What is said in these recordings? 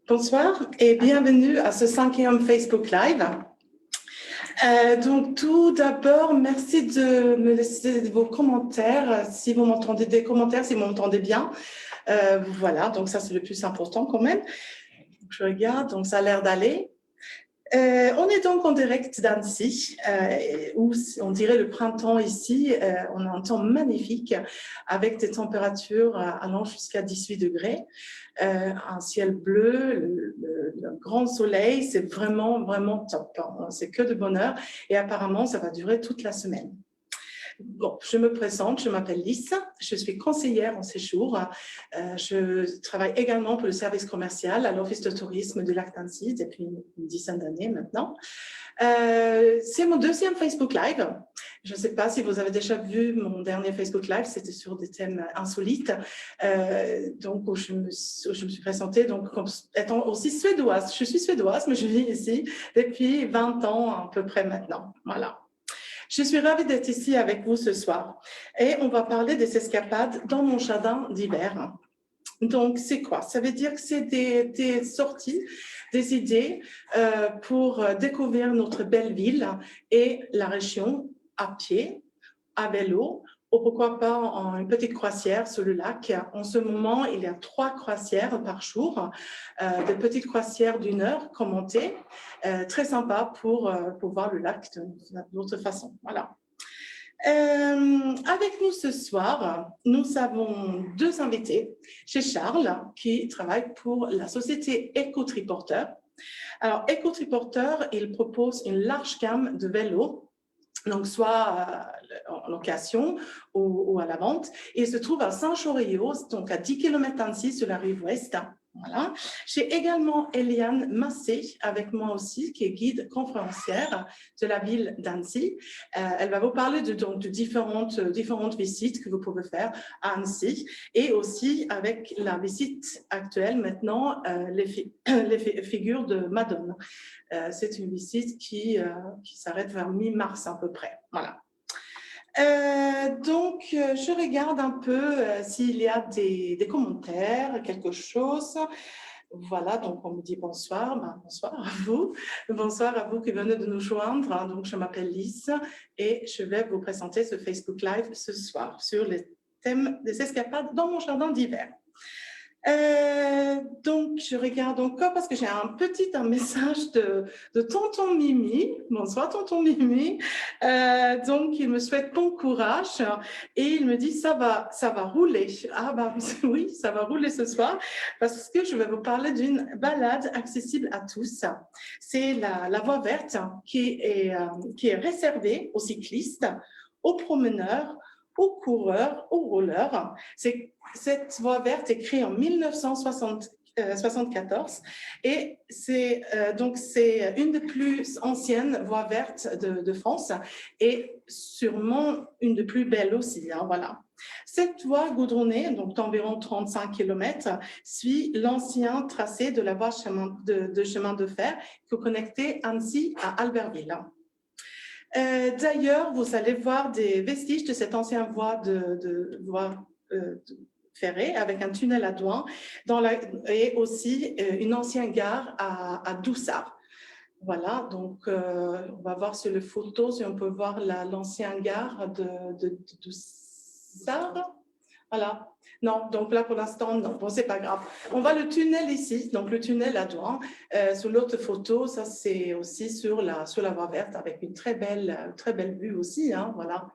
Bonsoir et bienvenue à ce 5e Facebook Live. Donc tout d'abord, merci de me laisser vos commentaires, si vous m'entendez des commentaires, si vous m'entendez bien. Voilà, donc ça c'est le plus important quand même. Je regarde, donc ça a l'air d'aller. On est donc en direct d'Annecy, où on dirait le printemps ici. On a un temps magnifique avec des températures allant jusqu'à 18 degrés. Un ciel bleu, le grand soleil, c'est vraiment, vraiment top. C'est que de bonheur et apparemment, ça va durer toute la semaine. Bon, je me présente, je m'appelle Lys, je suis conseillère en séjour. Je travaille également pour le service commercial à l'Office de tourisme du lac d'Annecy depuis une dizaine d'années maintenant. C'est mon 2e Facebook Live. Je ne sais pas si vous avez déjà vu mon dernier Facebook Live, c'était sur des thèmes insolites, donc où je me suis présentée donc, comme étant aussi suédoise. Je suis suédoise, mais je vis ici depuis 20 ans à peu près maintenant. Voilà. Je suis ravie d'être ici avec vous ce soir et on va parler des escapades dans mon jardin d'hiver. Donc, c'est quoi? Ça veut dire que c'est des sorties, des idées pour découvrir notre belle ville et la région à pied, à vélo, ou pourquoi pas en une petite croisière sur le lac. En ce moment, il y a 3 croisières par jour, des petites croisières d'1 heure commentées, très sympa pour voir le lac d'autre façon. Voilà. Avec nous ce soir, nous avons 2 invités chez Charles qui travaillent pour la société Eco-Triporteur. Alors, Eco-Triporteur, il propose une large gamme de vélos, donc soit en location ou à la vente. Et il se trouve à Saint-Choriot, donc à 10 km d'Annecy sur la rive ouest. Voilà. J'ai également Eliane Massé avec moi aussi, qui est guide conférencière de la ville d'Annecy. Elle va vous parler de différentes visites que vous pouvez faire à Annecy et aussi avec la visite actuelle maintenant, les figures de Madone. C'est une visite qui s'arrête vers mi-mars à peu près. Voilà. Donc, je regarde un peu s'il y a des commentaires, quelque chose. Voilà, donc on me dit bonsoir. Ben, bonsoir à vous. Bonsoir à vous qui venez de nous joindre. Donc, je m'appelle Lys et je vais vous présenter ce Facebook Live ce soir sur les thèmes des escapades dans mon jardin d'hiver. Donc, je regarde encore parce que j'ai un message de Tonton Mimi. Bonsoir, Tonton Mimi. Donc, il me souhaite bon courage et il me dit ça va rouler. Ah, bah oui, ça va rouler ce soir parce que je vais vous parler d'une balade accessible à tous. C'est la voie verte qui est réservée aux cyclistes, aux promeneurs, aux coureurs, aux rollers. Cette voie verte est créée en 1974 et c'est une des plus anciennes voies vertes de France et sûrement une des plus belles aussi. Hein, voilà. Cette voie goudronnée, donc d'environ 35 km, suit l'ancien tracé de la voie de chemin de fer qui connectait Annecy à Albertville. D'ailleurs, vous allez voir des vestiges de cette ancienne voie ferrée avec un tunnel à Douin et aussi une ancienne gare à Doussard. Voilà, donc on va voir sur les photos si on peut voir l'ancienne gare de Doussard. Voilà. Non, donc là pour l'instant, non, bon, c'est pas grave. On voit le tunnel ici, donc le tunnel à Douin. Sur l'autre photo, ça c'est aussi sur la voie verte avec une très belle vue aussi, hein, voilà.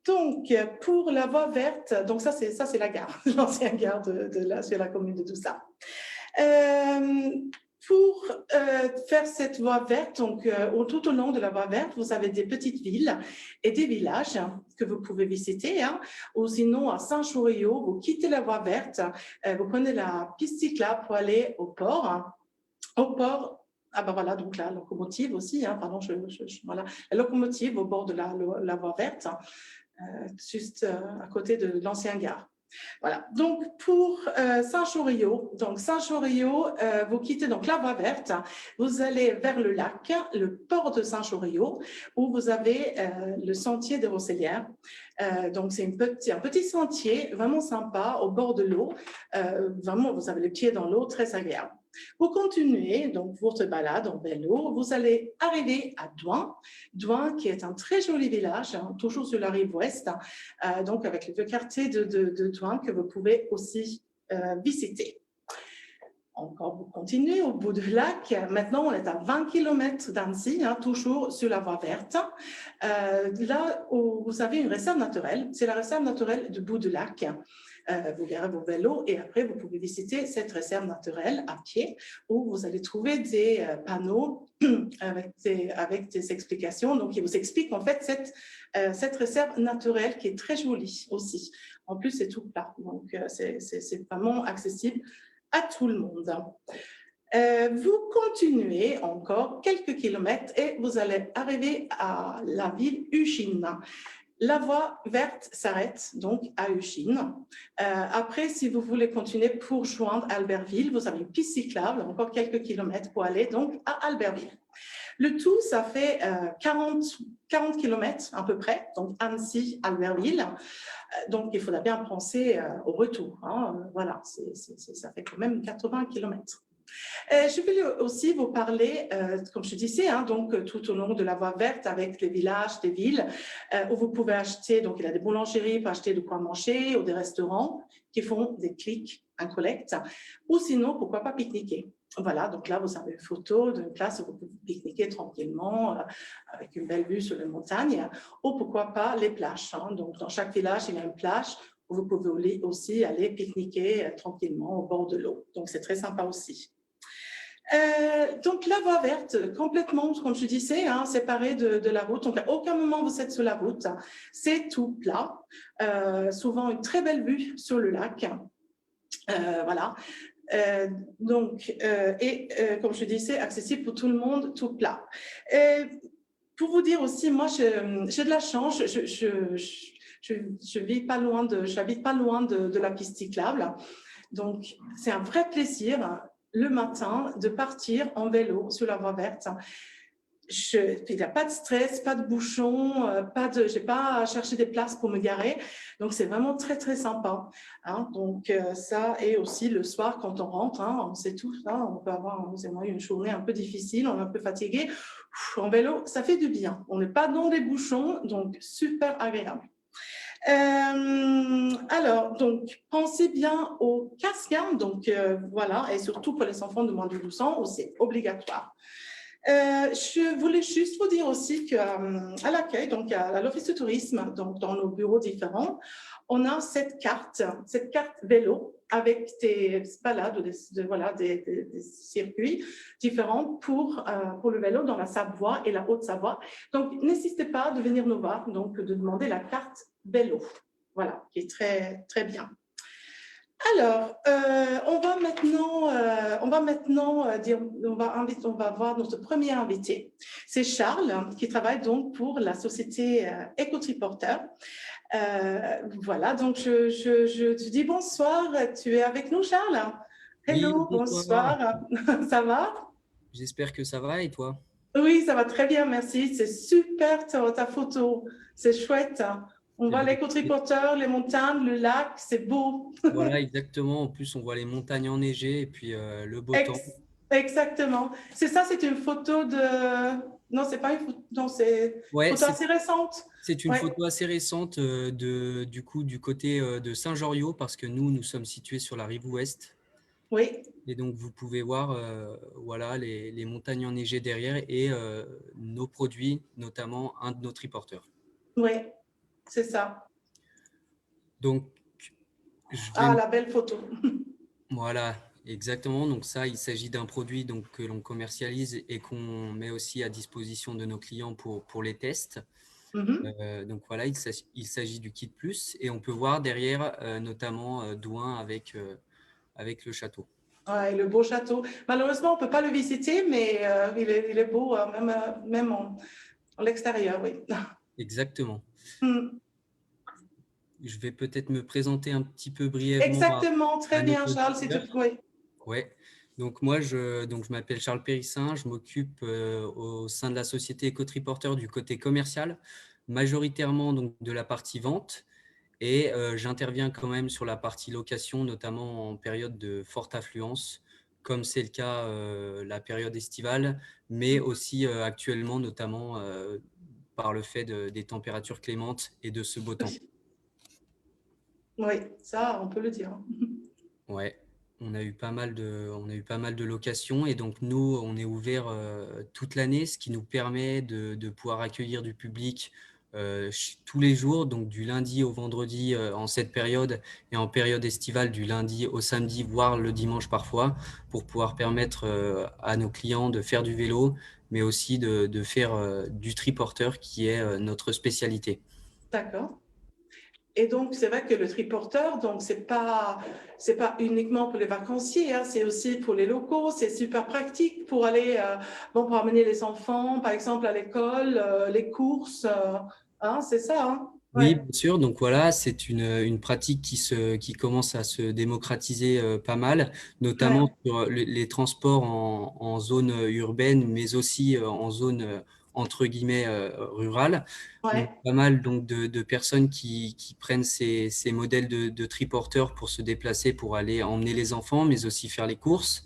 Donc, pour la voie verte, donc ça c'est la gare, l'ancienne gare sur la commune de Doussard. Pour faire cette voie verte, donc tout au long de la voie verte, vous avez des petites villes et des villages que vous pouvez visiter, hein, ou sinon à Saint-Choriot, vous quittez la voie verte, vous prenez la piste cyclable pour aller au port. Hein. Au port, ah ben voilà, donc la locomotive aussi, hein, pardon, voilà, la locomotive au bord de la voie verte, juste à côté de l'ancienne gare. Voilà, donc pour Saint-Chorio, vous quittez donc la voie verte, vous allez vers le lac, le port de Saint-Chorio, où vous avez le sentier des Rossellières. Donc c'est un petit sentier vraiment sympa au bord de l'eau. Vraiment, vous avez les pieds dans l'eau, très agréable. Vous continuez donc votre balade en vélo, vous allez arriver à Douin. Douin qui est un très joli village, hein, toujours sur la rive ouest, donc avec le vieux quartier de Douin que vous pouvez aussi visiter. Encore, vous continuez au bout du lac. Maintenant, on est à 20 km d'Annecy, hein, toujours sur la voie verte. Là où vous avez une réserve naturelle, c'est la réserve naturelle du bout du lac. Vous verrez vos vélos et après, vous pouvez visiter cette réserve naturelle à pied où vous allez trouver des panneaux avec des explications. Donc, ils vous expliquent en fait cette réserve naturelle qui est très jolie aussi. En plus, c'est tout plat, donc c'est vraiment accessible à tout le monde. Vous continuez encore quelques kilomètres et vous allez arriver à la ville Uchine. La voie verte s'arrête donc à Uchine. Après, si vous voulez continuer pour joindre Albertville, vous avez une piste cyclable, encore quelques kilomètres pour aller donc à Albertville. Le tout, ça fait 40 kilomètres à peu près, donc Annecy, Albertville. Donc, il faudra bien penser au retour. Hein. Voilà, ça fait quand même 80 kilomètres. Je vais aussi vous parler, comme je disais, hein, donc tout au long de la voie verte avec les villages, des villes, où vous pouvez acheter, donc il y a des boulangeries pour acheter de quoi manger ou des restaurants qui font des click and collect, ou sinon, pourquoi pas pique-niquer. Voilà, donc là, vous avez une photo d'une place où vous pouvez pique-niquer tranquillement avec une belle vue sur les montagnes, ou pourquoi pas les plages. Hein. Donc, dans chaque village, il y a une plage où vous pouvez aussi aller pique-niquer tranquillement au bord de l'eau. Donc, c'est très sympa aussi. Donc, la voie verte, complètement, comme je disais, hein, séparée de la route. Donc, à aucun moment vous êtes sur la route. C'est tout plat. Souvent, une très belle vue sur le lac. Voilà. Comme je disais, accessible pour tout le monde, tout plat. Pour vous dire aussi, moi, j'ai de la chance. J'habite pas loin de la piste cyclable. Donc, c'est un vrai plaisir le matin de partir en vélo sur la voie verte. Il n'y a pas de stress, pas de bouchons, je n'ai pas à chercher des places pour me garer. Donc, c'est vraiment très, très sympa. Hein. Donc, ça, et aussi le soir, quand on rentre, hein, on sait tout, hein, on peut avoir une journée un peu difficile, on est un peu fatigué. En vélo, ça fait du bien. On n'est pas dans les bouchons, donc super agréable. Alors, donc, pensez bien au casque, hein, donc voilà, et surtout pour les enfants de moins de 12 ans, c'est obligatoire. Je voulais juste vous dire aussi qu'à l'accueil, donc à l'Office de tourisme, donc dans nos bureaux différents, on a cette carte vélo avec des balades ou des circuits différents pour le vélo dans la Savoie et la Haute-Savoie. Donc, n'hésitez pas de venir nous voir, donc de demander la carte vélo, voilà, qui est très, très bien. Alors, on va voir notre premier invité. C'est Charles qui travaille donc pour la société Ecotriporter. Voilà, donc je te dis bonsoir. Tu es avec nous, Charles? Hello, Oui, bonsoir. Ça va? j'espère que ça va et toi? Oui, ça va très bien, merci. C'est super ta photo. C'est chouette. On Eh voit ben, l'éco-triporteur, les montagnes, le lac, c'est beau. voilà, exactement. En plus, on voit les montagnes enneigées et puis le beau temps. Exactement. C'est ça, c'est une photo de... Non, c'est pas une photo, non, c'est une Ouais, photo assez récente. c'est une Ouais. photo assez récente du côté de Saint-Joriot parce que nous sommes situés sur la rive ouest. Oui, Et donc, vous pouvez voir voilà, les montagnes enneigées derrière et nos produits, notamment un de nos triporteurs. oui, c'est ça. Donc, je Ah, vais la belle photo. Voilà, exactement. Donc ça, il s'agit d'un produit donc, que l'on commercialise et qu'on met aussi à disposition de nos clients pour les tests. Mhm. Donc voilà, il s'agit du kit plus et on peut voir derrière notamment Douin avec le château. Ouais, le beau château. Malheureusement, on ne peut pas le visiter, mais il est beau, même en l'extérieur, oui. Exactement. Mm. je vais peut-être me présenter un petit peu brièvement Exactement, à très nos bien, Charles, si tu auditeurs. oui. Ouais. Donc moi, je m'appelle Charles Périssin, je m'occupe au sein de la société Écotriporteur du côté commercial, majoritairement donc de la partie vente, et j'interviens quand même sur la partie location, notamment en période de forte affluence, comme c'est le cas la période estivale, mais aussi actuellement, notamment par le fait des températures clémentes et de ce beau temps. Oui, oui, ça, on peut le dire. Ouais, on a eu pas mal de locations et donc nous, on est ouvert toute l'année, ce qui nous permet de pouvoir accueillir du public tous les jours, donc du lundi au vendredi en cette période et en période estivale du lundi au samedi, voire le dimanche parfois, pour pouvoir permettre à nos clients de faire du vélo, mais aussi de faire du triporteur qui est notre spécialité. D'accord. Et donc, c'est vrai que le triporteur, donc, c'est pas uniquement pour les vacanciers, hein, c'est aussi pour les locaux, c'est super pratique pour aller, bon, pour amener les enfants, par exemple, à l'école, les courses, hein, c'est ça, hein? Oui, Ouais, bien sûr. Donc voilà, c'est une pratique qui commence à se démocratiser pas mal, notamment ouais, sur les transports en zone urbaine, mais aussi en zone entre guillemets rurale. On a ouais, pas mal donc de personnes qui prennent ces modèles de triporteurs pour se déplacer, pour aller emmener les enfants, mais aussi faire les courses.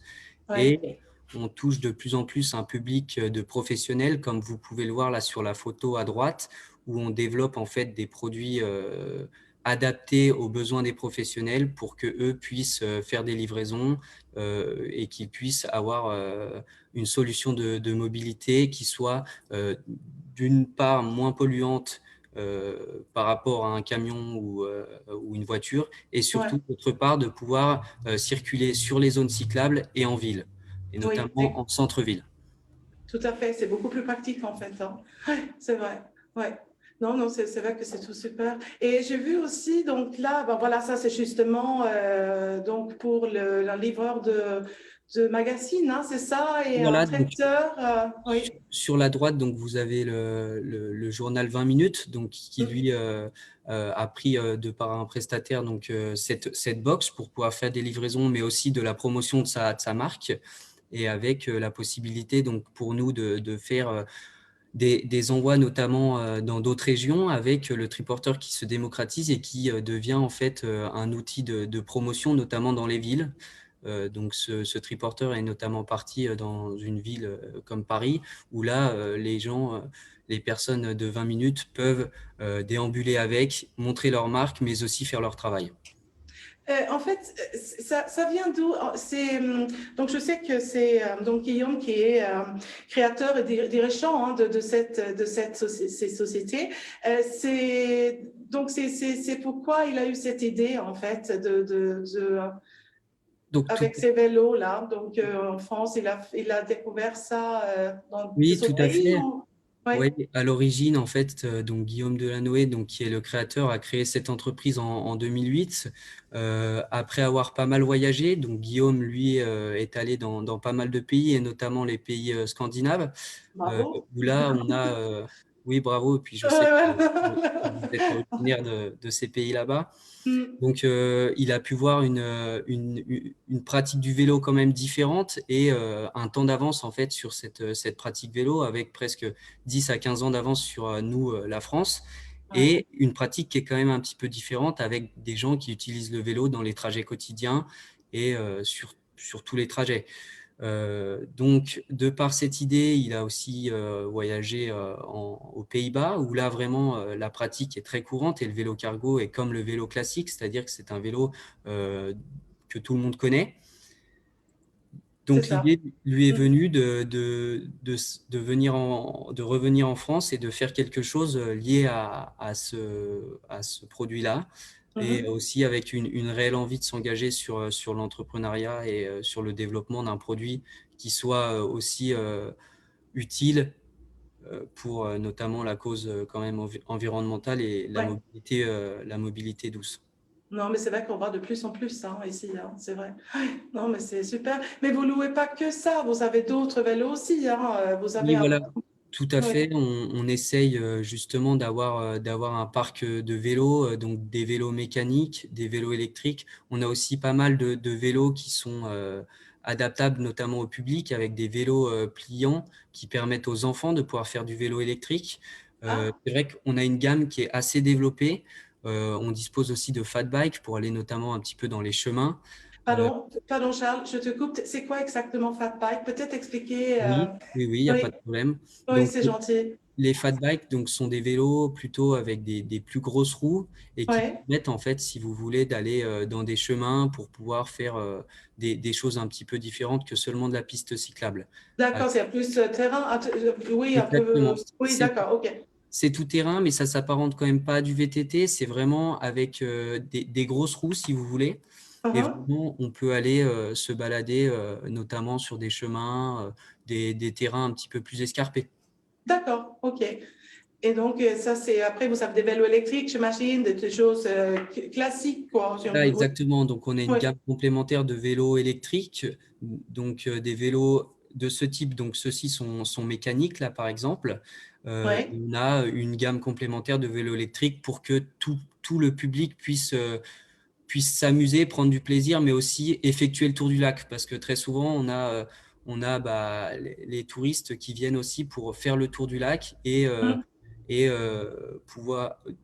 ouais, Et on touche de plus en plus un public de professionnels, comme vous pouvez le voir là sur la photo à droite, où on développe en fait des produits adaptés aux besoins des professionnels pour que eux puissent faire des livraisons et qu'ils puissent avoir une solution de mobilité qui soit d'une part moins polluante par rapport à un camion ou une voiture, et ouais, surtout, d'autre part, de pouvoir circuler sur les zones cyclables et en ville, et oui, notamment en centre-ville. tout à fait, c'est beaucoup plus pratique en fait, hein. Ouais, c'est vrai, ouais. Non, non, c'est vrai que c'est tout super. Et j'ai vu aussi, donc là, ben voilà, ça c'est justement donc pour le livreur de magazine, hein, c'est ça, et un Voilà, donc traiteur, oui. sur la droite, donc vous avez le journal 20 minutes, donc qui lui a pris de par un prestataire donc cette box pour pouvoir faire des livraisons, mais aussi de la promotion de sa marque, et avec la possibilité donc pour nous de faire des envois, notamment dans d'autres régions, avec le triporteur qui se démocratise et qui devient en fait un outil de promotion, notamment dans les villes. Donc ce triporteur est notamment parti dans une ville comme Paris, où là, les personnes de 20 minutes peuvent déambuler avec, montrer leur marque, mais aussi faire leur travail. En fait, ça vient d'où? Donc, je sais que c'est donc Guillaume qui est créateur et dirigeant, hein, ces sociétés. Donc, c'est pourquoi il a eu cette idée, en fait, Donc, avec ces vélos-là. Donc, en France, il a découvert ça de oui, son tout à pays fait. ou... Oui, Oui, à l'origine, en fait, donc Guillaume Delanoë, donc qui est le créateur, a créé cette entreprise en 2008. Après avoir pas mal voyagé, donc Guillaume, lui, est allé dans pas mal de pays, et notamment les pays scandinaves, bravo. où là, on a, oui, bravo, et puis je sais que vous êtes originaire de ces pays là-bas. Mm. Donc, il a pu voir une pratique du vélo quand même différente, et un temps d'avance en fait sur cette pratique vélo, avec presque 10 à 15 ans d'avance sur nous, la France, Ouais. et une pratique qui est quand même un petit peu différente, avec des gens qui utilisent le vélo dans les trajets quotidiens et sur tous les trajets. Donc, de par cette idée, il a aussi voyagé aux Pays-Bas, où là, vraiment, la pratique est très courante, et le vélo cargo est comme le vélo classique, c'est-à-dire que c'est un vélo euh, que tout le monde connaît. C'est Donc, ça. l'idée lui est Mm. venue de revenir en France et de faire quelque chose lié à ce produit-là, et Mhm. aussi avec une réelle envie de s'engager sur l'entrepreneuriat et sur le développement d'un produit qui soit aussi utile pour notamment la cause quand même environnementale et Ouais. la mobilité douce. Non, mais c'est vrai qu'on voit de plus en plus ça ici, hein, c'est vrai. Ouais. Non, mais c'est super. Mais vous louez pas que ça, vous avez d'autres vélos aussi, hein. Vous Oui, avez un... voilà, Tout à Oui. fait, on essaye justement d'avoir un parc de vélos, donc des vélos mécaniques, des vélos électriques. On a aussi pas mal de vélos qui sont adaptables notamment au public avec des vélos pliants qui permettent aux enfants de pouvoir faire du vélo électrique. Ah, C'est vrai qu'on a une gamme qui est assez développée. On dispose aussi de fat bike pour aller notamment un petit peu dans les chemins. Euh, pardon Charles, je te coupe. C'est quoi exactement Fat Bike? Peut-être expliquer. oui, il n'y a pas Oui, de problème. oui, Donc, c'est gentil. les fat bikes donc, sont des vélos plutôt avec des plus grosses roues et qui Oui, permettent, en fait, si vous voulez, d'aller dans des chemins pour pouvoir faire des choses un petit peu différentes que seulement de la piste cyclable. Euh, d'accord, c'est plus terrain. Oui, un peu. exactement. Oui, d'accord, ok. C'est tout terrain, mais ça s'apparente quand même pas à du VTT. C'est vraiment avec des grosses roues, si vous voulez. Et Mhm. vraiment, on peut aller se balader, notamment sur des chemins, des terrains un petit peu plus escarpés. D'accord, ok. Et donc, ça, c'est après, vous avez des vélos électriques, j'imagine, des choses classiques, quoi. Si on Là, peut. Oui, exactement. Donc, on a une oui, gamme complémentaire de vélos électriques. Donc, des vélos de ce type. Donc, ceux-ci sont mécaniques, là, par exemple. oui. On a une gamme complémentaire de vélos électriques pour que tout le public puisse s'amuser, prendre du plaisir, mais aussi effectuer le tour du lac. Parce que très souvent, on a les touristes qui viennent aussi pour faire le tour du lac Mhm. et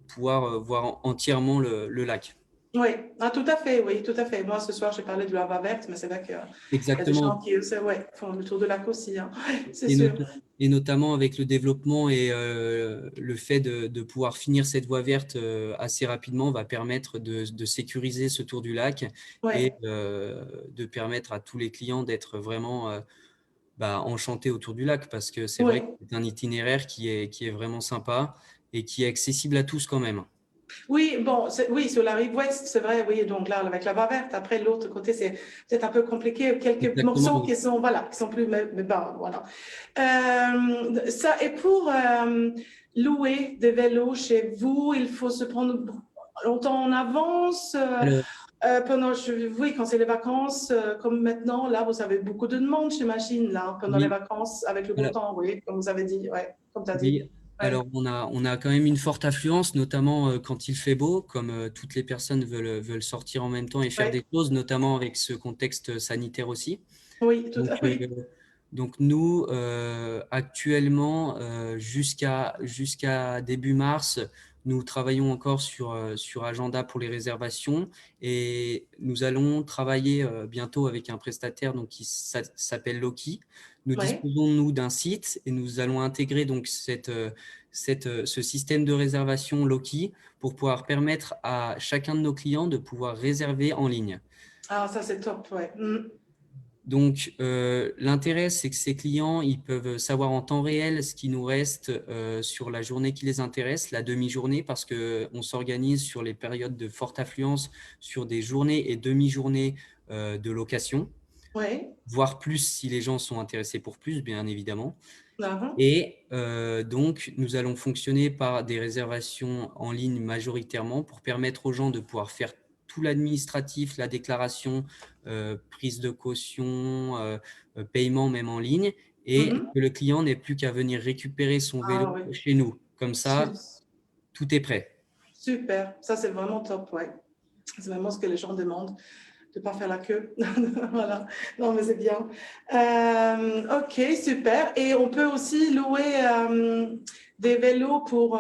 pouvoir voir entièrement le lac. Oui, ah, tout à fait, oui, tout à fait. Moi, ce soir, j'ai parlé de l'Arva verte, mais c'est vrai qu'il y a des gens Exactement. qui, ouais, font le tour de lac aussi, hein. C'est Et, sûr. et notamment avec le développement et le fait de pouvoir finir cette voie verte assez rapidement va permettre de sécuriser ce tour du lac et Ouais. de permettre à tous les clients d'être vraiment enchantés autour du lac parce que c'est vrai que Oui, c'est un itinéraire qui est vraiment sympa et qui est accessible à tous quand même. oui, bon, oui, sur la rive ouest, c'est vrai, oui, donc là, avec la barre verte, après, l'autre côté, c'est peut-être un peu compliqué, quelques Exactement, morceaux oui. qui sont, voilà, qui sont plus, mais bon, voilà. Ça, et pour louer des vélos chez vous, il faut se prendre longtemps en avance, Alors, oui, quand c'est les vacances, comme maintenant, là, vous avez beaucoup de demandes, j'imagine, là, pendant les oui. vacances, avec le beau Alors, temps, oui, comme vous avez dit, ouais, comme tu as dit. oui, Ouais, alors on a quand même une forte affluence, notamment quand il fait beau, comme toutes les personnes veulent sortir en même temps et faire ouais, des choses, notamment avec ce contexte sanitaire aussi. oui, tout Donc, à oui. donc nous, actuellement, jusqu'à début mars, nous travaillons encore sur Agenda pour les réservations et nous allons travailler bientôt avec un prestataire donc, qui s'appelle Loki. Nous Ouais. disposons, nous, d'un site et nous allons intégrer donc ce système de réservation Loki pour pouvoir permettre à chacun de nos clients de pouvoir réserver en ligne. Ah, ça, c'est top, ouais. Mm. Donc, l'intérêt, c'est que ces clients, ils peuvent savoir en temps réel ce qui nous reste sur la journée qui les intéresse, la demi-journée, parce qu'on s'organise sur les périodes de forte affluence, sur des journées et demi-journées de location, Ouais. voire plus si les gens sont intéressés pour plus, bien évidemment. Mhm. Et donc, nous allons fonctionner par des réservations en ligne majoritairement pour permettre aux gens de pouvoir faire tout l'administratif, la déclaration, prise de caution, paiement même en ligne, et Mhm. que le client n'ait plus qu'à venir récupérer son vélo Ah oui, chez nous. Comme ça, tout est prêt. super. Ça, c'est vraiment top, ouais. C'est vraiment ce que les gens demandent, de ne pas faire la queue. Voilà. Non, mais c'est bien. OK, super. Et on peut aussi louer des vélos pour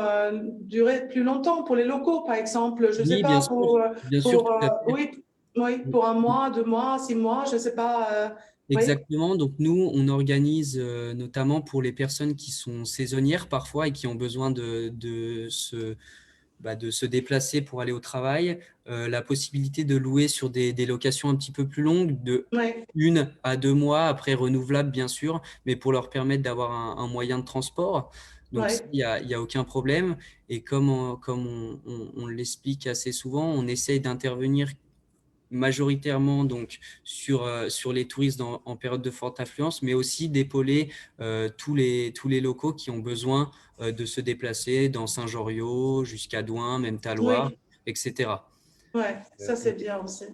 durer plus longtemps, pour les locaux, par exemple. Je ne sais Oui, pas, bien sûr, tout à fait. oui, oui, pour un mois, 2 mois, 6 mois, je ne sais pas. Oui, Exactement. Donc nous, on organise notamment pour les personnes qui sont saisonnières parfois et qui ont besoin de se déplacer pour aller au travail, la possibilité de louer sur des locations un petit peu plus longues, de oui, 1 à 2 mois, après renouvelable bien sûr, mais pour leur permettre d'avoir un moyen de transport. Donc ça, oui. il y a aucun problème. Et comme on l'explique assez souvent, on essaye d'intervenir majoritairement donc sur les touristes en période de forte affluence, mais aussi d'épauler tous les locaux qui ont besoin de se déplacer dans Saint-Joriot, jusqu'à Douin, même Taloir, Oui, etc. ouais, ça On, c'est bien aussi.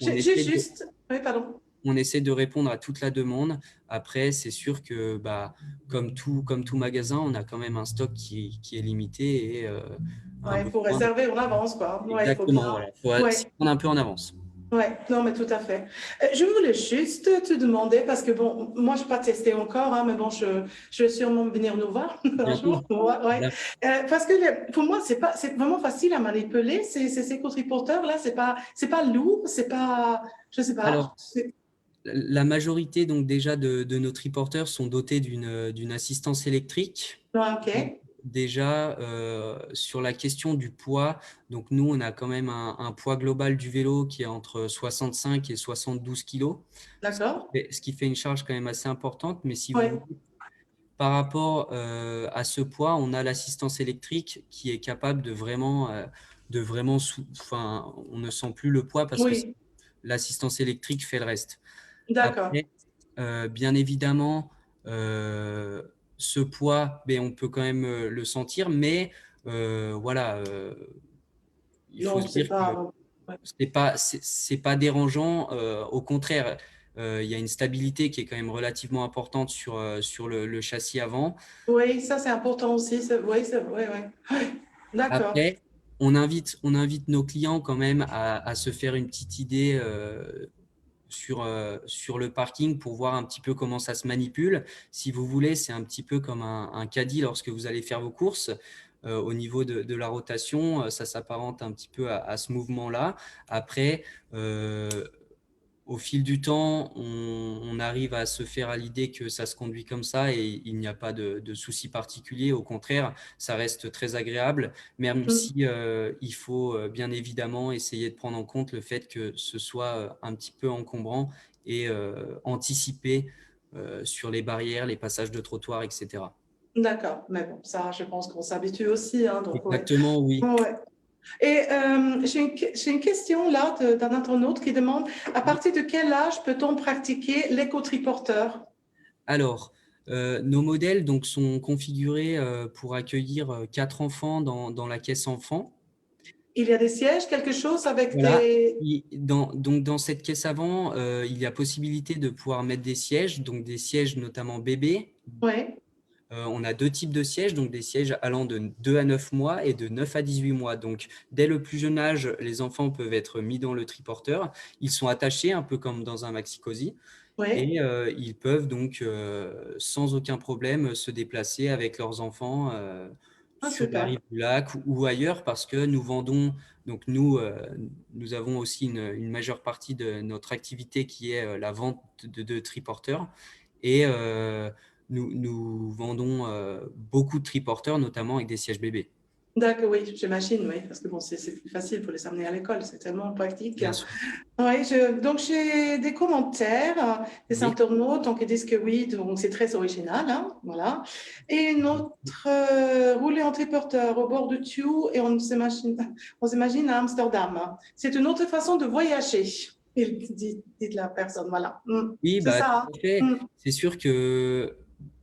on J'ai essaie de, juste, oui, pardon. on essaie de répondre à toute la demande. Après, c'est sûr que comme tout magasin, on a quand même un stock qui est limité et un Ouais, il faut besoin. réserver en avance, quoi. Ouais, il faut bien. Exactement, voilà. Il faut s'y Ouais. prendre un peu en avance. Ouais, non, mais tout à fait. Je voulais juste te demander, parce que bon, moi, je n'ai pas testé encore, hein, mais bon, je vais sûrement venir nous voir un jour. Bientôt. Ouais, ouais. Voilà. Parce que pour moi, c'est vraiment facile à manipuler, ces éco-triporteurs-là. C'est pas lourd, c'est pas, je sais pas. Alors, la majorité donc déjà de nos triporteurs sont dotés d'une assistance électrique. Ouais, OK, Déjà, sur la question du poids, donc nous, on a quand même un poids global du vélo qui est entre 65 et 72 kilos, d'accord. ce qui fait une charge quand même assez importante. Mais si vous Ouais, voulez, par rapport à ce poids, on a l'assistance électrique qui est capable enfin, on ne sent plus le poids parce que oui, l'assistance électrique fait le reste. d'accord. Après, bien évidemment, ce poids, ben, on peut quand même le sentir, mais voilà, il faut Non, se c'est dire que pas. Ouais. c'est pas dérangeant. Au contraire, il y a une stabilité qui est quand même relativement importante sur le châssis avant. Oui, ça, c'est important aussi. Oui, ouais, ouais. D'accord. Après, on invite nos clients quand même à se faire une petite idée sur le parking pour voir un petit peu comment ça se manipule. Si vous voulez, c'est un petit peu comme un caddie lorsque vous allez faire vos courses. Au niveau de la rotation, ça s'apparente un petit peu à ce mouvement-là. Après, au fil du temps, on arrive à se faire à l'idée que ça se conduit comme ça et il n'y a pas de souci particulier. Au contraire, ça reste très agréable, même Mm. si il faut bien évidemment essayer de prendre en compte le fait que ce soit un petit peu encombrant et anticiper sur les barrières, les passages de trottoir, etc. D'accord. Mais bon, ça, je pense qu'on s'habitue aussi, hein, donc ouais. Exactement, oui. Ouais. Et j'ai une question là d'un internaute qui demande à partir de quel âge peut-on pratiquer l'éco-triporteur? Alors, nos modèles donc, sont configurés pour accueillir 4 enfants dans la caisse enfant. Il y a des sièges, quelque chose avec Voilà. des. Donc, dans cette caisse avant, il y a possibilité de pouvoir mettre des sièges, donc des sièges notamment bébés. Oui, On a 2 types de sièges, donc des sièges allant de 2 à 9 mois et de 9 à 18 mois. Donc, dès le plus jeune âge, les enfants peuvent être mis dans le triporteur. Ils sont attachés un peu comme dans un maxi-cosy. oui. Et ils peuvent donc sans aucun problème se déplacer avec leurs enfants Ah, sur la super. rive du lac ou ailleurs parce que nous vendons, donc nous avons aussi une majeure partie de notre activité qui est la vente de triporteurs et nous vendons beaucoup de triporteurs, notamment avec des sièges bébés. D'accord, oui, j'imagine, oui, parce que bon, c'est plus facile pour les amener à l'école, c'est tellement pratique. Bien sûr. Oui, donc j'ai des commentaires, des Oui. internautes, donc ils disent que oui, donc c'est très original, hein, voilà. Et une autre, rouler en triporteur au bord du tuyau et on s'imagine à Amsterdam. C'est une autre façon de voyager, dit la personne, voilà. Oui, C'est ça, tout à fait. hein. C'est sûr que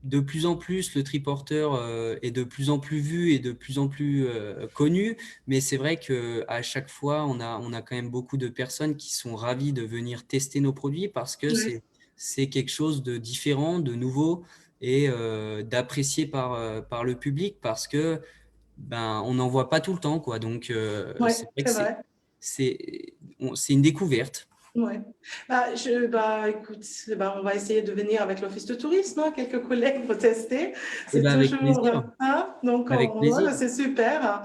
de plus en plus, le triporteur est de plus en plus vu et de plus en plus connu. Mais c'est vrai qu'à chaque fois, on a quand même beaucoup de personnes qui sont ravies de venir tester nos produits parce que Ouais, c'est quelque chose de différent, de nouveau et d'apprécié par le public parce que on n'en voit pas tout le temps, quoi. Donc, ouais, c'est vrai que c'est vrai. c'est une découverte. Ouais. Écoute, on va essayer de venir avec l'Office de tourisme, hein, quelques collègues pour tester. Eh C'est ben, avec toujours, plaisir. hein, donc Avec plaisir. voilà, c'est super.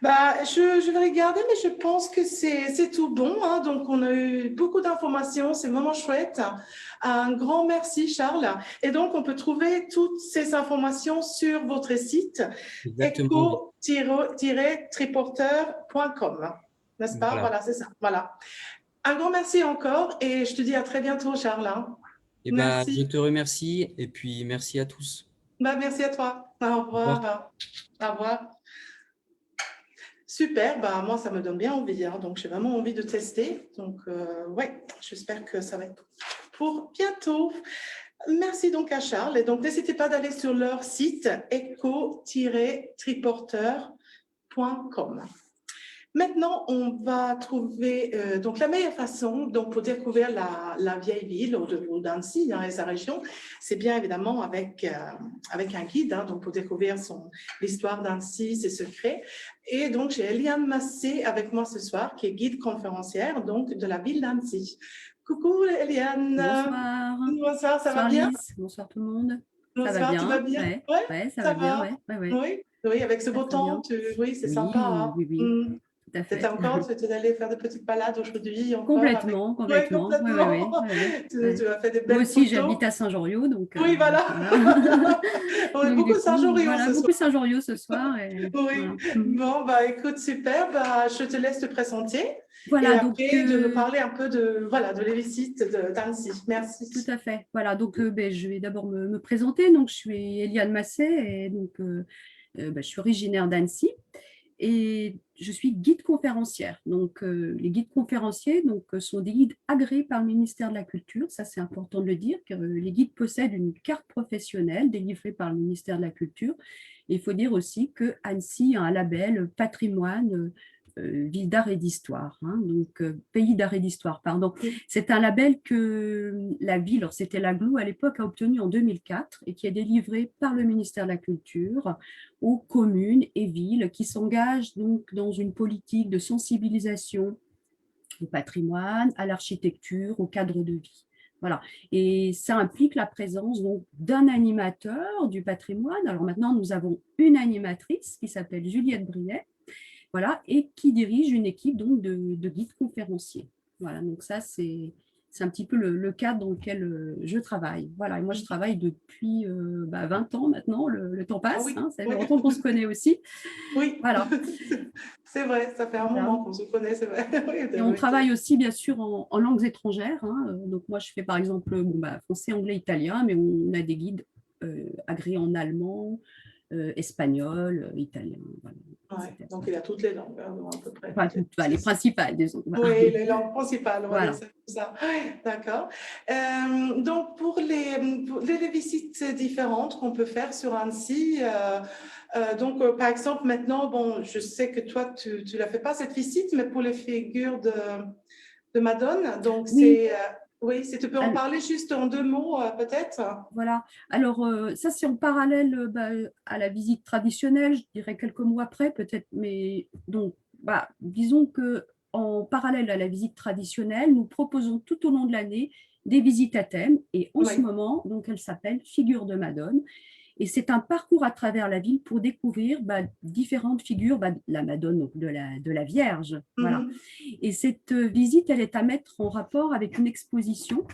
Je vais regarder, mais je pense que c'est tout bon, hein. Donc, on a eu beaucoup d'informations, c'est vraiment chouette. Un grand merci, Charles. Et donc, on peut trouver toutes ces informations sur votre site Exactement, oui. eco-triporteur.com, n'est-ce pas? Voilà. Voilà, c'est ça. Voilà. Un grand merci encore et je te dis à très bientôt, Charles, hein. Eh ben, je Merci. te remercie et puis merci à tous. Merci à toi. Au Au revoir. revoir. Au revoir. Super, moi ça me donne bien envie, hein, donc j'ai vraiment envie de tester. Donc ouais, j'espère que ça va être pour bientôt. Merci donc à Charles et donc n'hésitez pas d'aller sur leur site eco-triporteur.com. Maintenant, on va trouver donc la meilleure façon donc pour découvrir la vieille ville d'Annecy et sa région, c'est bien évidemment avec un guide, hein, donc pour découvrir l'histoire d'Annecy, ses secrets. Et donc j'ai Eliane Massé avec moi ce soir, qui est guide conférencière donc de la ville d'Annecy. Coucou Eliane. Bonsoir. Bonsoir, ça va Bonsoir bien? Lise, bonsoir tout le monde. Ça va Bonsoir, tu vas bien? bien? Ouais, Ouais, ouais, ça ça va bien, va. ouais, ouais, ouais. Oui, oui, avec ce beau Très, très bien. temps, oui, c'est sympa. Oui, Hein. oui, oui, tout à Tu étais fait. encore, tu étais allé faire des petites balades aujourd'hui encore avec... Complètement, Oui, complètement. Ouais, ouais, ouais, complètement. ouais, ouais, Tu ouais. as fait des Moi belles aussi, photos. j'habite à Saint-Joriot, donc Oui, voilà. voilà. On est Donc beaucoup du coup, Saint-Joriot voilà, ce soir. beaucoup Saint-Joriot ce soir. Et, Oui. voilà. Bon, bah écoute, super. Bah, je te laisse te présenter et Voilà, donc après de nous parler un peu de les visites d'Annecy. tout Merci. à fait. Voilà, donc ben, je vais d'abord me présenter. Donc, je suis Eliane Masset et donc ben, je suis originaire d'Annecy. Et je suis guide conférencière. Donc, les guides conférenciers sont des guides agréés par le ministère de la Culture. Ça, c'est important de le dire, car les guides possèdent une carte professionnelle délivrée par le ministère de la Culture. Et il faut dire aussi que Annecy a un label patrimoine ville d'art et d'histoire, hein, donc pays d'art et d'histoire, pardon. C'est un label que la ville, alors c'était la GLOU à l'époque, a obtenu en 2004 et qui est délivré par le ministère de la Culture aux communes et villes qui s'engagent donc dans une politique de sensibilisation au patrimoine, à l'architecture, au cadre de vie. Voilà. Et ça implique la présence d'un animateur du patrimoine. Alors maintenant, nous avons une animatrice qui s'appelle Juliette Briet, voilà, et qui dirige une équipe donc, de guides conférenciers. Voilà, donc ça, c'est un petit peu le cadre dans lequel je travaille. Voilà, et moi, je travaille depuis 20 ans maintenant, le temps Ah passe, oui, hein, ça fait oui. longtemps qu'on se connaît aussi. Oui, Voilà. c'est vrai, ça fait un Voilà. moment qu'on se connaît, c'est vrai. Et on travaille aussi, bien sûr, en langues étrangères. Hein. Donc, moi, je fais par exemple français, anglais, italien, mais on a des guides agréés en allemand, espagnol, italien. Voilà, Ouais, donc il a toutes les langues, hein, à peu près. enfin, les principales, disons. Voilà. Oui, les langues principales, on va dire Voilà. ça comme ça. D'accord. Donc, pour les visites différentes qu'on peut faire sur Annecy, par exemple, maintenant, bon, je sais que toi, tu ne la fais pas, cette visite, mais pour les figures de Madone, donc Oui. Oui, si tu peux en parler juste en 2 mots, peut-être. Voilà. Alors, ça, c'est en parallèle à la visite traditionnelle, je dirais quelques mois après, peut-être. Mais donc, disons que en parallèle à la visite traditionnelle, nous proposons tout au long de l'année des visites à thème. Et en ce moment, donc, elle s'appelle Figure de Madone. Et c'est un parcours à travers la ville pour découvrir différentes figures de la Madone, donc de la Vierge. Voilà. Et cette visite, elle est à mettre en rapport avec une exposition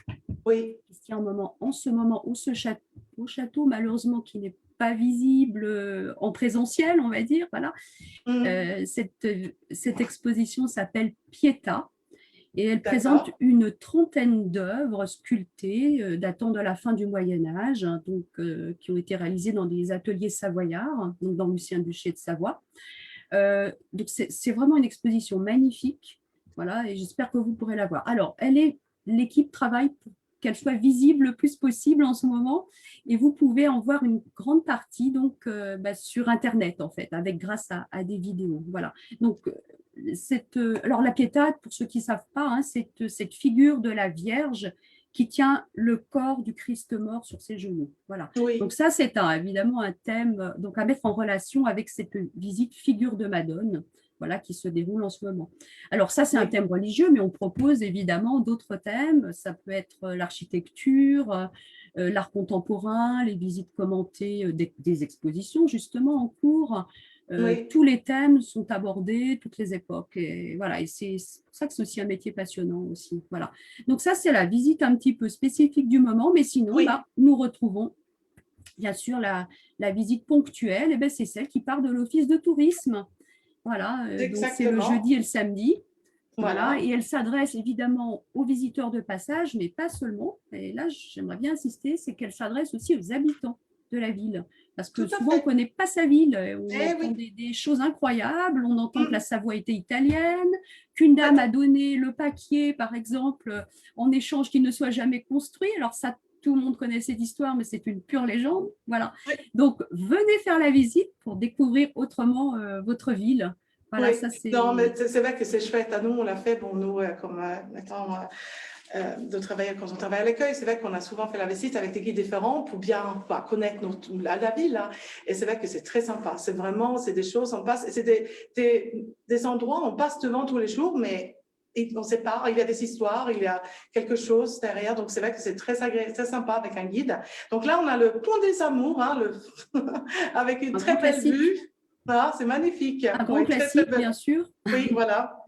qui se tient en ce moment au château, malheureusement, qui n'est pas visible en présentiel, on va dire. Voilà. Cette exposition s'appelle Pietà. Et elle présente une trentaine d'œuvres sculptées datant de la fin du Moyen-Âge, hein, qui ont été réalisées dans des ateliers savoyards, donc dans Lucien-Duché de Savoie. Donc c'est vraiment une exposition magnifique, voilà, et j'espère que vous pourrez la voir. Alors, l'équipe travaille pour qu'elle soit visible le plus possible en ce moment, et vous pouvez en voir une grande partie donc sur Internet en fait, grâce à des vidéos. Voilà. Donc alors la Pietà, pour ceux qui ne savent pas, hein, cette figure de la Vierge qui tient le corps du Christ mort sur ses genoux. Voilà. Oui. Donc ça, c'est évidemment un thème donc à mettre en relation avec cette visite Figure de Madone, voilà, qui se déroule en ce moment. Alors ça, c'est un thème religieux, mais on propose évidemment d'autres thèmes. Ça peut être l'architecture, l'art contemporain, les visites commentées des expositions justement en cours. Tous les thèmes sont abordés, toutes les époques. Et voilà, et c'est pour ça que c'est aussi un métier passionnant aussi. Voilà. Donc ça, c'est la visite un petit peu spécifique du moment, mais sinon, nous retrouvons bien sûr la visite ponctuelle. Et c'est celle qui part de l'office de tourisme. Voilà, donc c'est le jeudi et le samedi. Voilà, et elle s'adresse évidemment aux visiteurs de passage, mais pas seulement. Et là, j'aimerais bien insister, c'est qu'elle s'adresse aussi aux habitants de la ville. Parce que souvent, on ne connaît pas sa ville. On entend des choses incroyables. On entend que la Savoie était italienne, qu'une dame a donné le paquier, par exemple, en échange qu'il ne soit jamais construit. Alors ça, tout le monde connaît cette histoire, mais c'est une pure légende. Voilà. Donc, venez faire la visite pour découvrir autrement votre ville. Voilà, Oui, ça c'est… non, mais c'est vrai que c'est chouette. À nous, on l'a fait, bon, nous, comme étant de travailler, quand on travaille à l'accueil, c'est vrai qu'on a souvent fait la visite avec des guides différents pour bien connaître la ville. Hein. Et c'est vrai que c'est très sympa. C'est vraiment, c'est des choses, on passe, c'est des endroits, on passe devant tous les jours, mais on ne sait pas, il y a des histoires, il y a quelque chose derrière. Donc, c'est vrai que c'est très agréable, très sympa avec un guide. Donc là, on a le Pont des Amours, hein, avec une Un très grand belle classique, vue. Ah, c'est magnifique. un grand Oui, très, très classique, belle. bien sûr. Oui, voilà.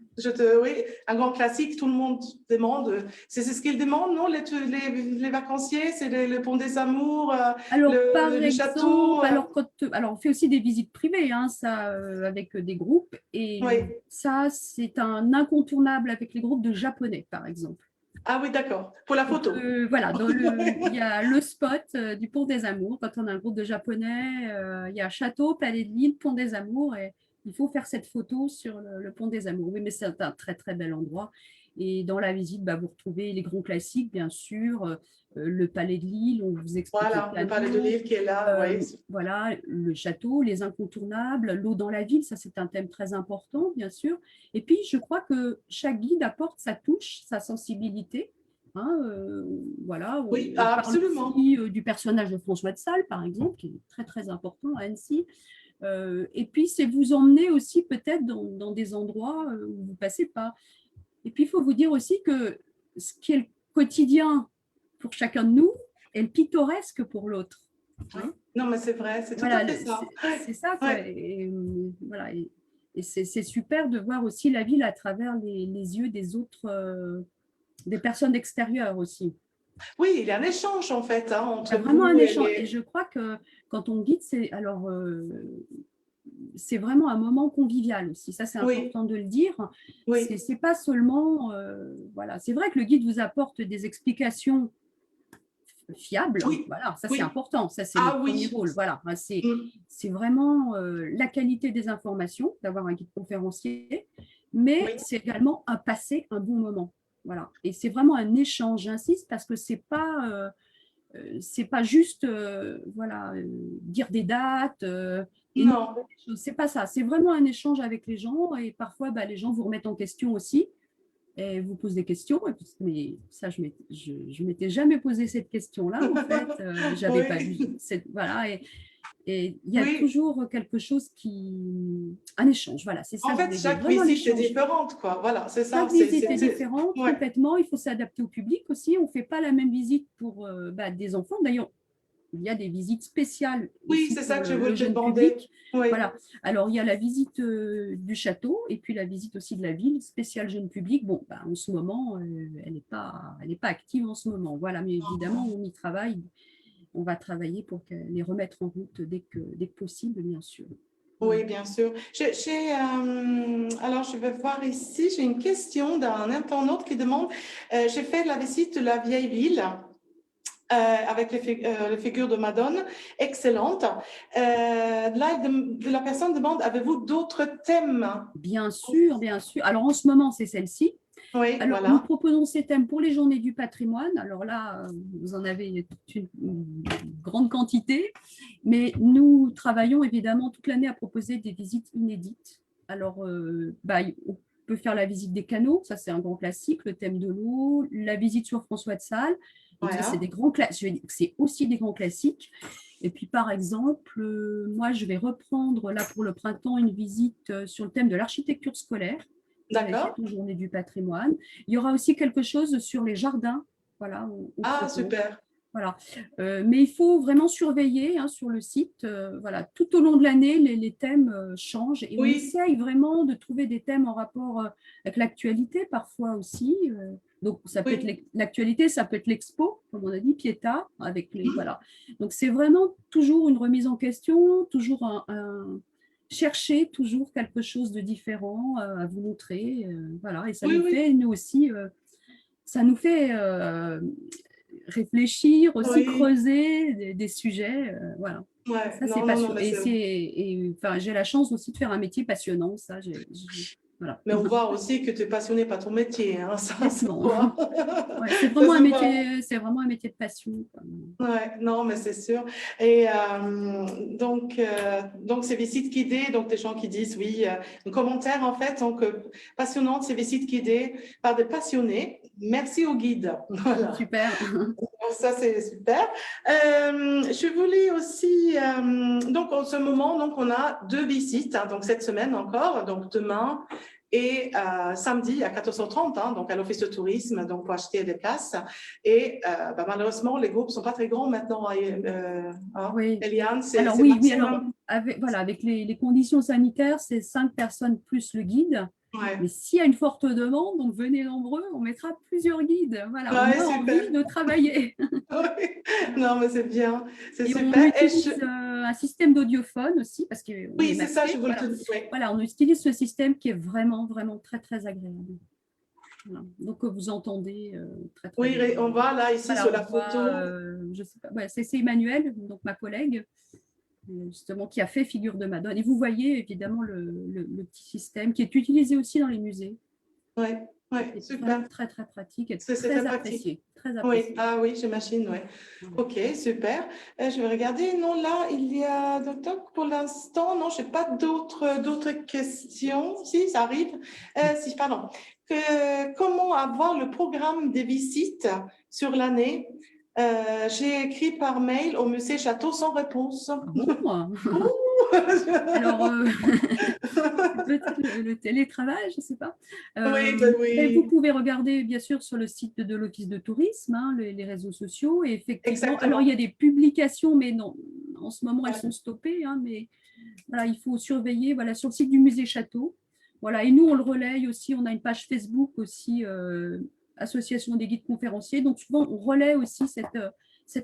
Oui, un grand classique, tout le monde demande. C'est ce qu'ils demandent, non? Les vacanciers, c'est le Pont des Amours, Alors, par le château. exemple, alors on fait aussi des visites privées, hein, ça, avec des groupes. Et Oui. ça, c'est un incontournable avec les groupes de japonais, par exemple. Ah oui, d'accord. Pour la Donc, photo. voilà, il y a le spot du Pont des Amours. Quand on a un groupe de japonais, il y a Château, Palais de Lille, Pont des Amours. Et il faut faire cette photo sur le Pont des Amours. Oui, mais c'est un très, très bel endroit. Et dans la visite, vous retrouvez les grands classiques, bien sûr, le Palais de Lille, on vous explique les Voilà, le Palais de canaux, Lille qui est là. Oui. voilà, le château, les incontournables, l'eau dans la ville, ça c'est un thème très important, bien sûr. Et puis, je crois que chaque guide apporte sa touche, sa sensibilité. Hein, voilà, Oui, on parle absolument. aussi du personnage de François de Sales, par exemple, qui est très très important à Annecy. Et puis, c'est vous emmener aussi peut-être dans des endroits où vous ne passez pas. Et puis, il faut vous dire aussi que ce qui est le quotidien pour chacun de nous est le pittoresque pour l'autre. Hein. Non, mais c'est vrai, c'est tout Voilà, à fait ça. c'est ça. Quoi. Ouais. Et, voilà, et c'est super de voir aussi la ville à travers les yeux des autres, des personnes extérieures aussi. Oui, il y a un échange en fait hein, Il y a entre vraiment un vous et échange. Et je crois que quand on guide, c'est vraiment un moment convivial aussi. Ça, c'est Oui, important de le dire. oui, C'est pas seulement… voilà. C'est vrai que le guide vous apporte des explications fiables. oui, Voilà, ça, c'est oui. important. Ça, c'est le Ah premier oui. rôle. Voilà. Mm. C'est vraiment la qualité des informations, d'avoir un guide conférencier, mais Oui, c'est également un passer un bon moment. Voilà. Et c'est vraiment un échange, j'insiste, parce que c'est pas juste voilà, dire des dates et nous, non. c'est pas ça. C'est vraiment un échange avec les gens et parfois les gens vous remettent en question aussi et vous posent des questions. Et puis, mais ça, je m'étais jamais posé cette question-là en fait. J'avais pas vu Oui, voilà. Et il y a oui. toujours quelque chose un échange. Voilà, c'est ça En que je fait, voulais dire. chaque Vraiment visite est l'échange. différente, quoi. Voilà, c'est ça. Chaque visite est différente Ouais. complètement. Il faut s'adapter au public aussi. On ne fait pas la même visite pour des enfants. D'ailleurs, il y a des visites spéciales Oui, aussi c'est pour ça que je le voulais te jeune demander. public. Oui, Voilà. Alors, il y a la visite du château et puis la visite aussi de la ville, spéciale jeune public. Bon, en ce moment, elle n'est pas active en ce moment. Voilà, mais évidemment, on y travaille. On va travailler pour les remettre en route dès que possible, bien sûr. oui, bien sûr. Alors, je vais voir ici, j'ai une question d'un internaute qui demande, j'ai fait la visite de la vieille ville. Avec les figures de Madone, excellente. Là, la personne demande, avez-vous d'autres thèmes? Bien sûr, bien sûr. Alors, en ce moment, c'est celle-ci. Oui, Alors, nous voilà. proposons ces thèmes pour les journées du patrimoine. Alors là, vous en avez une grande quantité, mais nous travaillons évidemment toute l'année à proposer des visites inédites. Alors, on peut faire la visite des canaux, ça c'est un grand classique, le thème de l'eau, la visite sur François de Sales. Donc ça, c'est Voilà. des grands classiques. C'est aussi des grands classiques. Et puis, par exemple, moi, je vais reprendre là pour le printemps une visite sur le thème de l'architecture scolaire. J'avais fait D'accord. une journée du patrimoine. Il y aura aussi quelque chose sur les jardins. Voilà, on Ah, propose. super. Voilà. Mais il faut vraiment surveiller sur le site. Voilà. Tout au long de l'année, les thèmes changent et on Oui, essaye vraiment de trouver des thèmes en rapport avec l'actualité parfois aussi. Donc, ça peut être oui. l'actualité, ça peut être l'expo, comme on a dit, Pietà, avec voilà. Donc, c'est vraiment toujours une remise en question, toujours chercher toujours quelque chose de différent à vous montrer. Voilà. Et ça Oui, nous oui. fait, nous aussi, ça nous fait réfléchir, aussi Oui. creuser des sujets. Voilà. Ouais. Ça, c'est Non, non, non, passionnant. mais c'est… Enfin, j'ai la chance aussi de faire un métier passionnant. Ça, Voilà. Mais on voit aussi que tu es passionné par ton métier. Hein, ça se voit. Ouais, c'est vraiment un métier de passion, quoi. Ouais, non, mais c'est sûr. Et donc, ces visites guidées, donc des gens qui disent oui, un commentaire en fait, donc passionnante, ces visites guidées par des passionnés. Merci au guide. Voilà. Super. Donc, ça, c'est super. Je voulais aussi, donc en ce moment, donc on a 2 visites, hein, donc cette semaine encore, donc demain et samedi à 14h30, hein, donc à l'Office de tourisme, donc pour acheter des places. Et malheureusement, les groupes ne sont pas très grands maintenant. Hein, Oui. Eliane, c'est Alors maximum. oui, alors avec les conditions sanitaires, c'est 5 personnes plus le guide. Ouais. Mais s'il y a une forte demande, donc venez nombreux, on mettra plusieurs guides. Voilà, Ouais, on a envie de travailler. Oui. Non, mais c'est bien, c'est Et super. on utilise un système d'audiophone aussi, parce qu'on oui, est c'est masqué. ça, je voulais Voilà. te Voilà, on utilise ce système qui est vraiment, vraiment très, très agréable. Voilà. Donc, vous entendez très, très oui, bien. on voit là, ici, Voilà, sur la on voit, photo. je sais pas, ouais, c'est Emmanuel, donc ma collègue, justement, qui a fait figure de Madone. Et vous voyez évidemment le petit système qui est utilisé aussi dans les musées. Oui, C'est super. vraiment très, très pratique et C'est très très apprécié. Très Oui, apprécié. ah oui, j'imagine, oui. Ok, super. Je vais regarder. Non, là, il y a donc pour l'instant, non, je n'ai pas d'autres questions. Si, ça arrive. Si, pardon. Comment avoir le programme des visites sur l'année? J'ai écrit par mail au musée Château sans réponse. Bon. Alors, peut-être le télétravail, je ne sais pas. Oui, Mais vous oui. pouvez regarder, bien sûr, sur le site de l'Office de tourisme, hein, les réseaux sociaux. Et effectivement, Exactement. alors il y a des publications, mais non, en ce moment, elles sont stoppées. Hein, mais voilà, il faut surveiller voilà, sur le site du musée Château. Voilà, et nous, on le relaye aussi. On a une page Facebook aussi, Association des guides conférenciers. Donc, souvent, on relaie aussi cette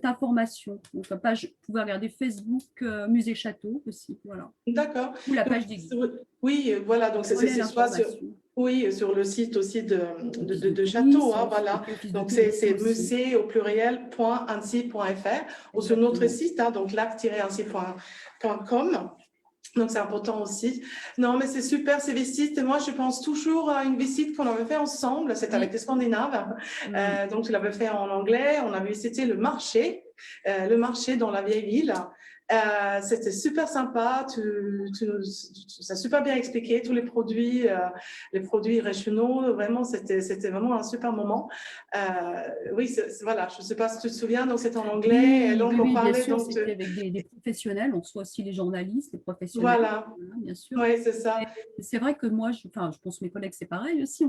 information. Donc, la page, vous pouvez regarder Facebook Musée Château aussi. Voilà. D'accord. Ou la page des guides. Oui, voilà. Donc, c'est soit sur le site aussi de Château. Hein, voilà. Donc, c'est musée au pluriel.annecy.fr ou sur notre site, hein, donc lac-annecy.com. Donc, c'est important aussi. Non, mais c'est super, ces visites. Moi, je pense toujours à une visite qu'on avait fait ensemble. C'était avec des Scandinaves. Donc, je l'avais fait en anglais. On avait visité le marché dans la vieille ville. C'était super sympa. Tu as super bien expliqué tous les produits régionaux. Vraiment, c'était vraiment un super moment. Oui, voilà. Je ne sais pas si tu te souviens. Donc, c'était en anglais. Oui, bien sûr, c'était avec des professionnels. On soit aussi les journalistes, les professionnels. Voilà, bien sûr. Oui, c'est ça. C'est vrai que moi, je pense que mes collègues, c'est pareil aussi.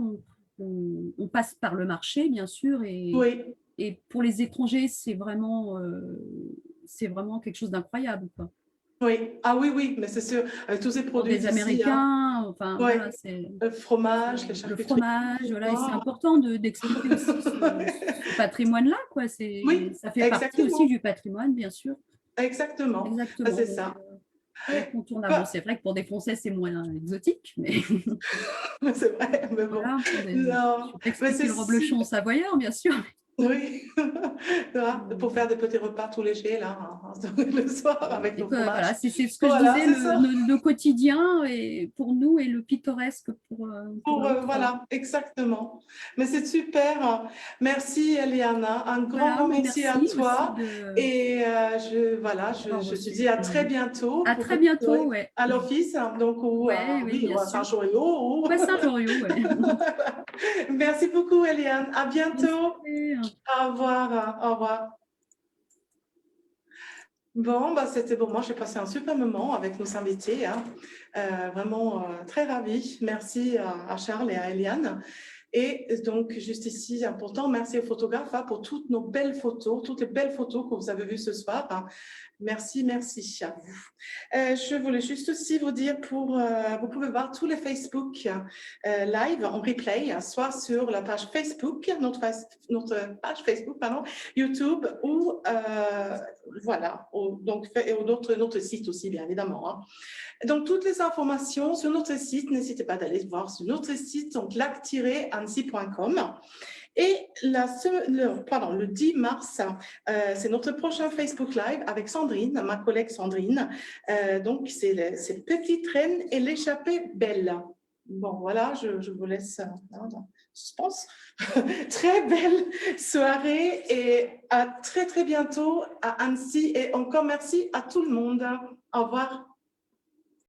On passe par le marché, bien sûr. Et pour les étrangers, c'est vraiment quelque chose d'incroyable. Oui, ah oui, mais c'est sûr, avec tous ces produits des Américains, enfin, voilà, c'est le fromage, les le charcuteries. fromage, voilà, et c'est important d'expliquer aussi ce patrimoine-là, quoi. Ça fait partie aussi du patrimoine, bien sûr. Exactement. C'est ça. Incontournable. C'est vrai que pour des Français, c'est moins exotique, mais c'est vrai, mais bon. Voilà, Non, expliquer le reblochon savoyard, bien sûr. Oui, pour faire des petits repas tout légers là, le soir avec nos fromages. Voilà, c'est ce que je disais, le quotidien et pour nous et le pittoresque pour voilà, exactement. Mais c'est super. Merci Eliana, un grand merci à toi. Et je te dis à très bientôt. À très bientôt, ouais. À l'office, donc ou à Saint-Joriot. À Saint-Joriot, ouais. Merci beaucoup Eliane, à bientôt. Merci. Au revoir, au revoir. Bon, c'était bon. Moi, j'ai passé un super moment avec nos invités. Hein. Vraiment très ravie. Merci à Charles et à Eliane. Et donc, juste ici, important, merci aux photographes pour toutes nos belles photos, toutes les belles photos que vous avez vues ce soir. Hein. Merci à vous. Je voulais juste aussi vous dire, vous pouvez voir tous les Facebook live en replay, soit sur la page Facebook, notre page Facebook, YouTube, ou voilà, donc notre site aussi, bien évidemment. Hein. Donc, toutes les informations sur notre site, n'hésitez pas d'aller voir sur notre site, donc lac-annecy.com. Et le 10 mars, c'est notre prochain Facebook Live avec Sandrine, ma collègue Sandrine. Donc, c'est Petite Reine et l'échappée belle. Bon, voilà, je vous laisse dans suspense. Très belle soirée et à très, très bientôt à Annecy. Et encore merci à tout le monde. Au revoir.